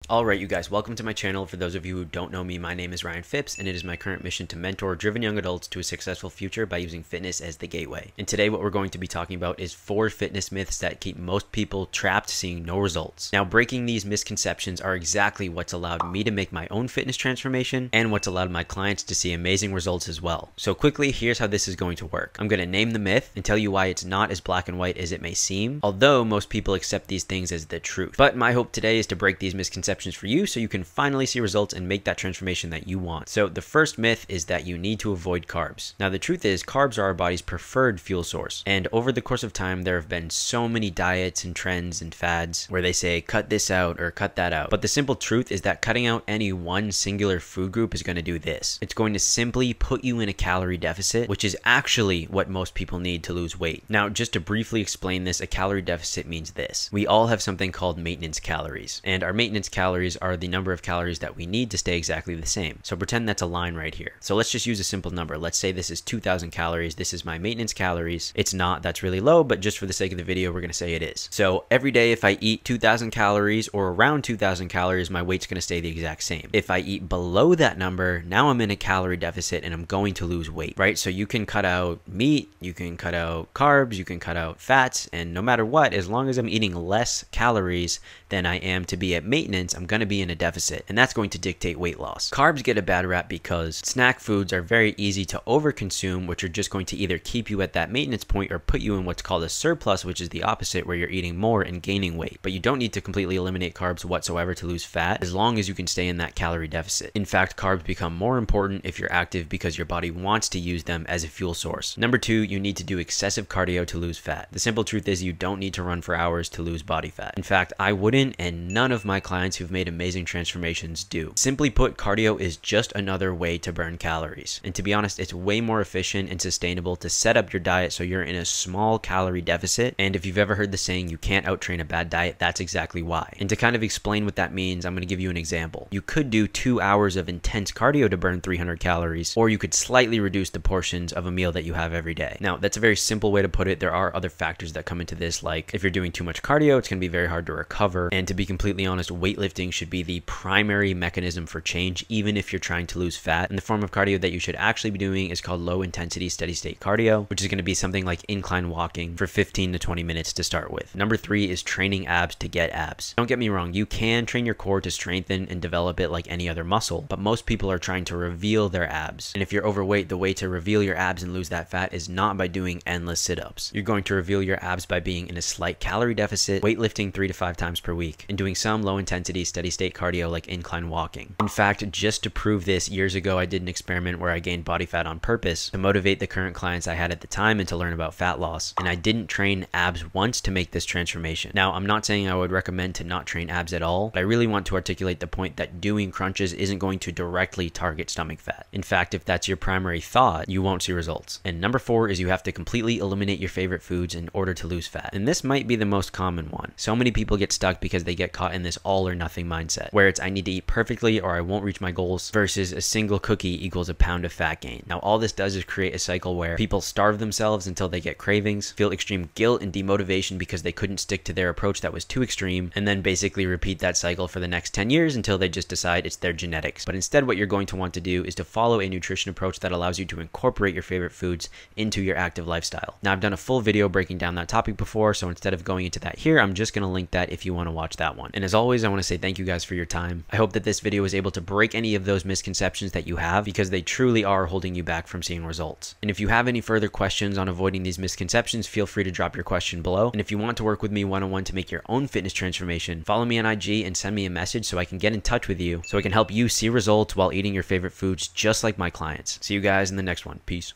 Alright you guys, welcome to my channel. For those of you who don't know me, my name is Ryan Phipps and it is my current mission to mentor driven young adults to a successful future by using fitness as the gateway. And today what we're going to be talking about is 4 fitness myths that keep most people trapped seeing no results. Now breaking these misconceptions are exactly what's allowed me to make my own fitness transformation and what's allowed my clients to see amazing results as well. So quickly, here's how this is going to work. I'm going to name the myth and tell you why it's not as black and white as it may seem, although most people accept these things as the truth. But my hope today is to break these misconceptions for you so you can finally see results and make that transformation that you want. So the first myth is that you need to avoid carbs. Now the truth is carbs are our body's preferred fuel source, and over the course of time there have been so many diets and trends and fads where they say cut this out or cut that out. But the simple truth is that cutting out any one singular food group is going to do this. It's going to simply put you in a calorie deficit, which is actually what most people need to lose weight. Now just to briefly explain this, a calorie deficit means this. We all have something called maintenance calories, and our maintenance calories are the number of calories that we need to stay exactly the same. So pretend that's a line right here. So let's just use a simple number. Let's say this is 2,000 calories. This is my maintenance calories. It's not, that's really low, but just for the sake of the video, we're going to say it is. So every day, if I eat 2,000 calories or around 2,000 calories, my weight's going to stay the exact same. If I eat below that number, now I'm in a calorie deficit and I'm going to lose weight, right? So you can cut out meat, you can cut out carbs, you can cut out fats, and no matter what, as long as I'm eating less calories than I am to be at maintenance, I'm going to be in a deficit, and that's going to dictate weight loss. Carbs get a bad rap because snack foods are very easy to overconsume, which are just going to either keep you at that maintenance point or put you in what's called a surplus, which is the opposite, where you're eating more and gaining weight. But you don't need to completely eliminate carbs whatsoever to lose fat, as long as you can stay in that calorie deficit. In fact, carbs become more important if you're active because your body wants to use them as a fuel source. Number 2, you need to do excessive cardio to lose fat. The simple truth is you don't need to run for hours to lose body fat. In fact, I wouldn't, and none of my clients who've made amazing transformations do. Simply put, cardio is just another way to burn calories. And to be honest, it's way more efficient and sustainable to set up your diet so you're in a small calorie deficit. And if you've ever heard the saying, you can't outtrain a bad diet, that's exactly why. And to kind of explain what that means, I'm going to give you an example. You could do 2 hours of intense cardio to burn 300 calories, or you could slightly reduce the portions of a meal that you have every day. Now, that's a very simple way to put it. There are other factors that come into this, like if you're doing too much cardio, it's going to be very hard to recover. And to be completely honest, weightlifting should be the primary mechanism for change, even if you're trying to lose fat. And the form of cardio that you should actually be doing is called low intensity steady state cardio, which is going to be something like incline walking for 15 to 20 minutes to start with. Number 3 is training abs to get abs. Don't get me wrong, you can train your core to strengthen and develop it like any other muscle, but most people are trying to reveal their abs. And if you're overweight, the way to reveal your abs and lose that fat is not by doing endless sit-ups. You're going to reveal your abs by being in a slight calorie deficit, weightlifting 3 to 5 times per week, and doing some low intensity steady state cardio like incline walking. In fact, just to prove this, years ago I did an experiment where I gained body fat on purpose to motivate the current clients I had at the time and to learn about fat loss, and I didn't train abs once to make this transformation. Now, I'm not saying I would recommend to not train abs at all, but I really want to articulate the point that doing crunches isn't going to directly target stomach fat. In fact, if that's your primary thought, you won't see results. And number 4 is you have to completely eliminate your favorite foods in order to lose fat. And this might be the most common one. So many people get stuck because they get caught in this all or nothing mindset, where it's I need to eat perfectly or I won't reach my goals, versus a single cookie equals a pound of fat gain. Now all this does is create a cycle where people starve themselves until they get cravings, feel extreme guilt and demotivation because they couldn't stick to their approach that was too extreme, and then basically repeat that cycle for the next 10 years until they just decide it's their genetics. But instead what you're going to want to do is to follow a nutrition approach that allows you to incorporate your favorite foods into your active lifestyle. Now I've done a full video breaking down that topic before, so instead of going into that here, I'm just going to link that if you want to watch that one. And as always, I want to say thank you guys for your time. I hope that this video was able to break any of those misconceptions that you have, because they truly are holding you back from seeing results. And if you have any further questions on avoiding these misconceptions, feel free to drop your question below. And if you want to work with me one-on-one to make your own fitness transformation, follow me on IG and send me a message so I can get in touch with you, so I can help you see results while eating your favorite foods just like my clients. See you guys in the next one. Peace.